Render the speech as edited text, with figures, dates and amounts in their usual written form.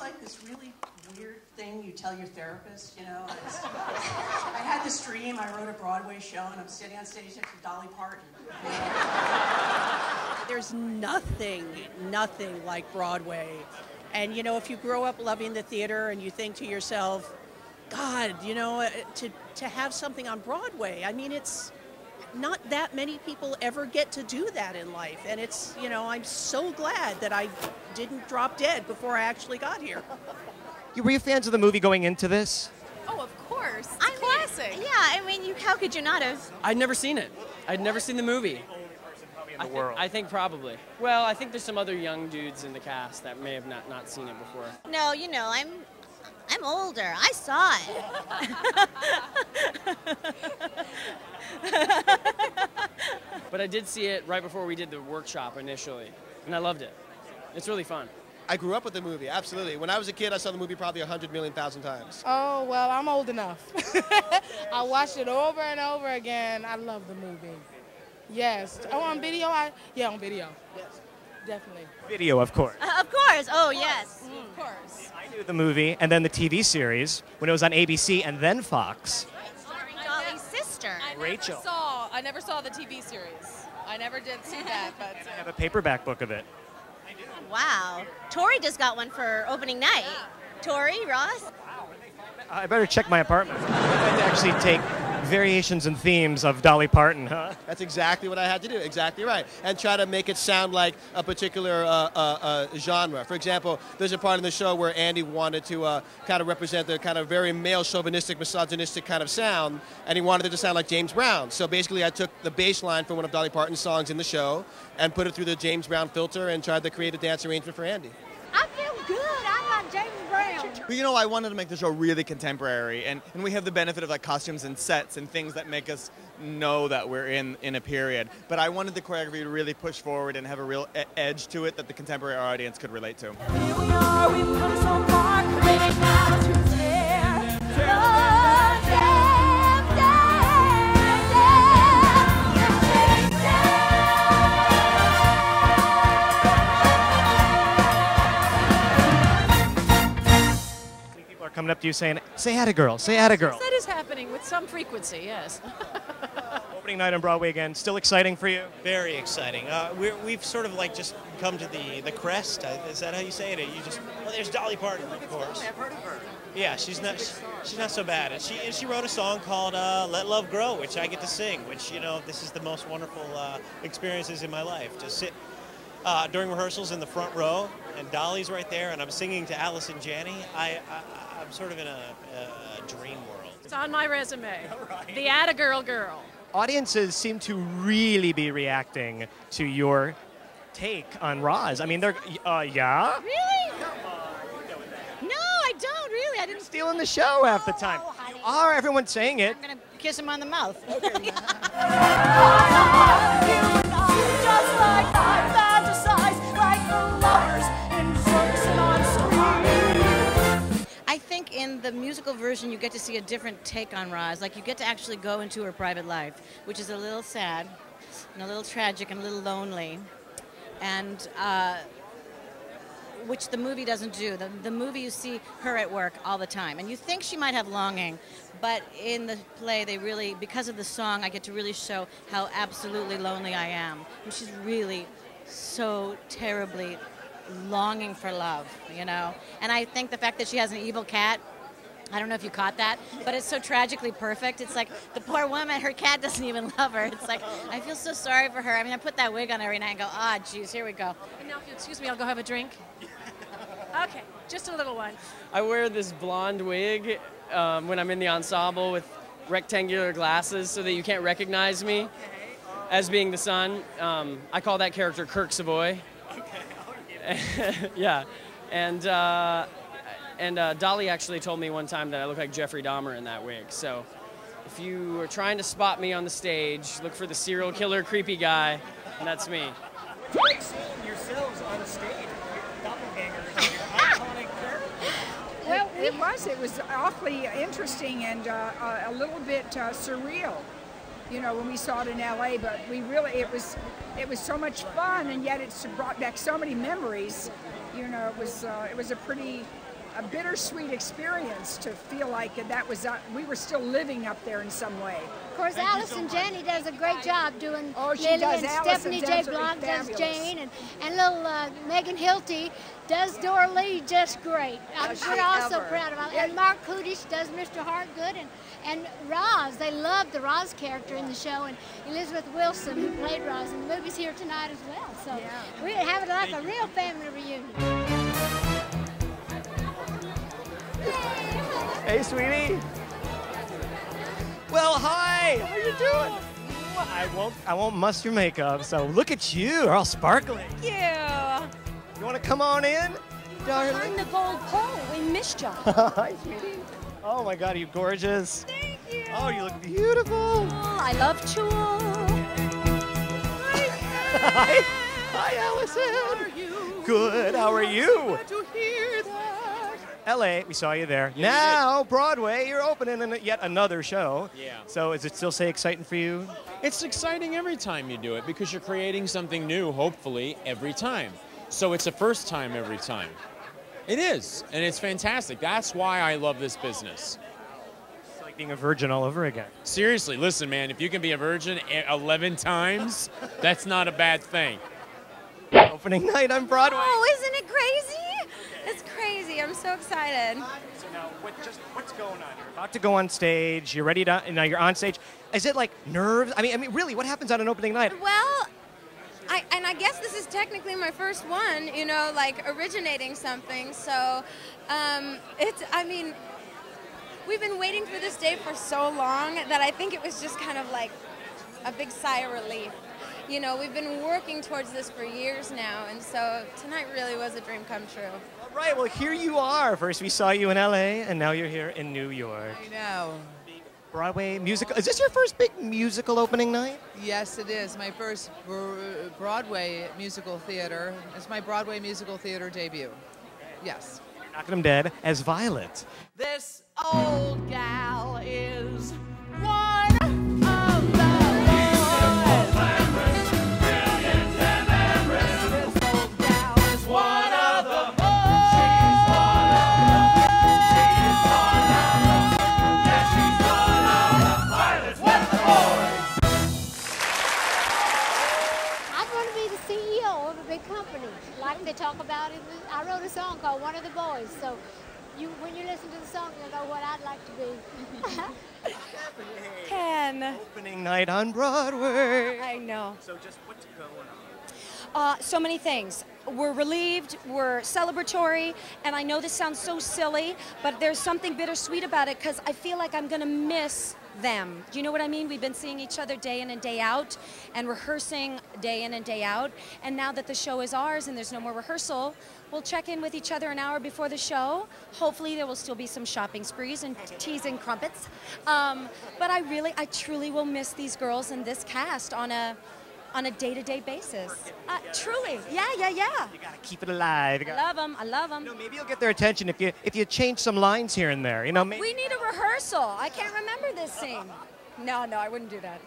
like this really weird thing you tell your therapist, you know? I had this dream, I wrote a Broadway show, and I'm sitting on stage next to Dolly Parton. You know? There's nothing like Broadway. And, you know, if you grow up loving the theater and you think to yourself, God, you know, to have something on Broadway, I mean, it's not that many people ever get to do that in life. And it's, you know, I'm so glad that I didn't drop dead before I actually got here. Were you fans of the movie going into this? Oh, of course. It's classic. Yeah, I mean, how could you not have? I'd never seen it. I'd never seen the movie. In the world. I think probably. Well, I think there's some other young dudes in the cast that may have not seen it before. No, you know, I'm older. I saw it. But I did see it right before we did the workshop initially, and I loved it. It's really fun. I grew up with the movie, absolutely. When I was a kid, I saw the movie probably 100,000,000 times. Oh, well, I'm old enough. I watched it over and over again. I love the movie. Yes. Oh, on video? Yeah, on video. Yes, definitely. Video, of course. Of course. Oh, yes. Of course. I knew the movie, and then the TV series, when it was on ABC and then Fox. Starring Dolly's sister. Rachel. I never saw the TV series. I never did see that, but... I have a paperback book of it. Wow. Tori just got one for opening night. Yeah. Tori, Ross? I better check my apartment. I had to actually take variations and themes of Dolly Parton, huh? That's exactly what I had to do, exactly right. And try to make it sound like a particular genre. For example, there's a part in the show where Andy wanted to kind of represent the kind of very male chauvinistic, misogynistic kind of sound, and he wanted it to sound like James Brown. So basically I took the bass line from one of Dolly Parton's songs in the show and put it through the James Brown filter and tried to create a dance arrangement for Andy. I feel good. I'm like James Brown. Well, you know, I wanted to make the show really contemporary, and we have the benefit of like costumes and sets and things that make us know that we're in a period. But I wanted the choreography to really push forward and have a real edge to it that the contemporary audience could relate to. Here we are, we've come so far, ready now to tear. Coming up to you saying, say atta girl, say atta girl. That is happening with some frequency, yes. Opening night on Broadway again, still exciting for you? Very exciting. We've sort of like just come to the crest. Is that how you say it? You just, well, there's Dolly Parton, of course. I've heard of her. Yeah, she's not so bad. And she wrote a song called "Let Love Grow," which I get to sing. Which, you know, this is the most wonderful experiences in my life. To sit during rehearsals in the front row, and Dolly's right there, and I'm singing to Allison Janney. I'm sort of in a dream world. It's on my resume. Right. The Atta Girl Girl. Audiences seem to really be reacting to your take on Roz. I mean, they're, yeah? Really? No, I don't, really. I didn't. Stealing the show half the time. Oh, honey. You are, everyone's saying it. I'm going to kiss him on the mouth. Okay. Just like I fantasize, like the lovers in books and on screen. I think in the musical version you get to see a different take on Roz. Like you get to actually go into her private life, which is a little sad and a little tragic and a little lonely, and which the movie doesn't do. The movie you see her at work all the time, and you think she might have longing, but in the play they really, because of the song, I get to really show how absolutely lonely I am. And she's really so terribly longing for love, you know? And I think the fact that she has an evil cat, I don't know if you caught that, but it's so tragically perfect. It's like the poor woman, her cat doesn't even love her. It's like, I feel so sorry for her. I mean, I put that wig on every night and go, ah, geez, here we go. And now, if you excuse me, I'll go have a drink. Okay, just a little one. I wear this blonde wig when I'm in the ensemble with rectangular glasses so that you can't recognize me as being the son. I call that character Kirk Savoy. Yeah, and Dolly actually told me one time that I look like Jeffrey Dahmer in that wig. So if you are trying to spot me on the stage, look for the serial killer creepy guy, and that's me. What's like seeing yourselves on stage? Doppelgangers, iconic characters. Well, it was awfully interesting and a little bit surreal, you know, when we saw it in LA, but we really, it was so much fun, and yet it's brought back so many memories. You know, it was a pretty a bittersweet experience to feel like that was we were still living up there in some way. Of course, Allison Janney does a great job doing she Lily, does. and Allison's Stephanie J. absolutely Blanc does fabulous. Jane, and little Megan Hilty does Dora Lee just great. We're also proud of her. And Marc Kudisch does Mr. Hartgood, and Roz. They loved the Roz character in the show, and Elizabeth Wilson, who played Roz in the movie's here tonight as well. So we're having like a real family reunion. Hey, sweetie. Well, hi. How you doing? I won't muss your makeup. So look at you, you're all sparkling. Thank you. You want to come on in, darling? Behind the gold pole, we missed you. Hi, sweetie. Oh my God, are you gorgeous? Thank you. Oh, you look beautiful. Oh, I love Tool. Hi, hi, Allison. Good. How are you? Glad to hear that. LA, we saw you there. Now, Broadway, you're opening yet another show. Yeah. So is it still exciting for you? It's exciting every time you do it because you're creating something new, hopefully, every time. So it's a first time every time. It is, and it's fantastic. That's why I love this business. It's like being a virgin all over again. Seriously, listen, man, if you can be a virgin 11 times, that's not a bad thing. Opening night on Broadway. Oh, isn't it crazy? It's crazy. I'm so excited. So now, what's going on? You're about to go on stage. You're ready to. Now you're on stage. Is it like nerves? I mean, really, what happens on an opening night? Well, I guess this is technically my first one, you know, like originating something. So, I mean, we've been waiting for this day for so long that I think it was just kind of like a big sigh of relief. You know, we've been working towards this for years now, and so tonight really was a dream come true. All right, well, here you are. First we saw you in LA, and now you're here in New York. I know. Broadway musical. Is this your first big musical opening night? Yes, it is. My first Broadway musical theater. It's my Broadway musical theater debut. Yes. You're knocking them dead as Violet. This old gal is one of the company, like they talk about in I wrote a song called One of the Boys, so when you listen to the song, you'll know what I'd like to be. Ken. Opening night on Broadway. I know. So just what's going on? So many things. We're relieved, we're celebratory, and I know this sounds so silly, but there's something bittersweet about it because I feel like I'm going to miss them. Do you know what I mean? We've been seeing each other day in and day out and rehearsing day in and day out. And now that the show is ours and there's no more rehearsal, we'll check in with each other an hour before the show. Hopefully there will still be some shopping sprees and teas and crumpets. But I truly will miss these girls and this cast on a day-to-day basis. Truly, yeah. You gotta keep it alive. I love them. You know, maybe you'll get their attention if you change some lines here and there. You know, We need a rehearsal. I can't remember this scene. No, I wouldn't do that.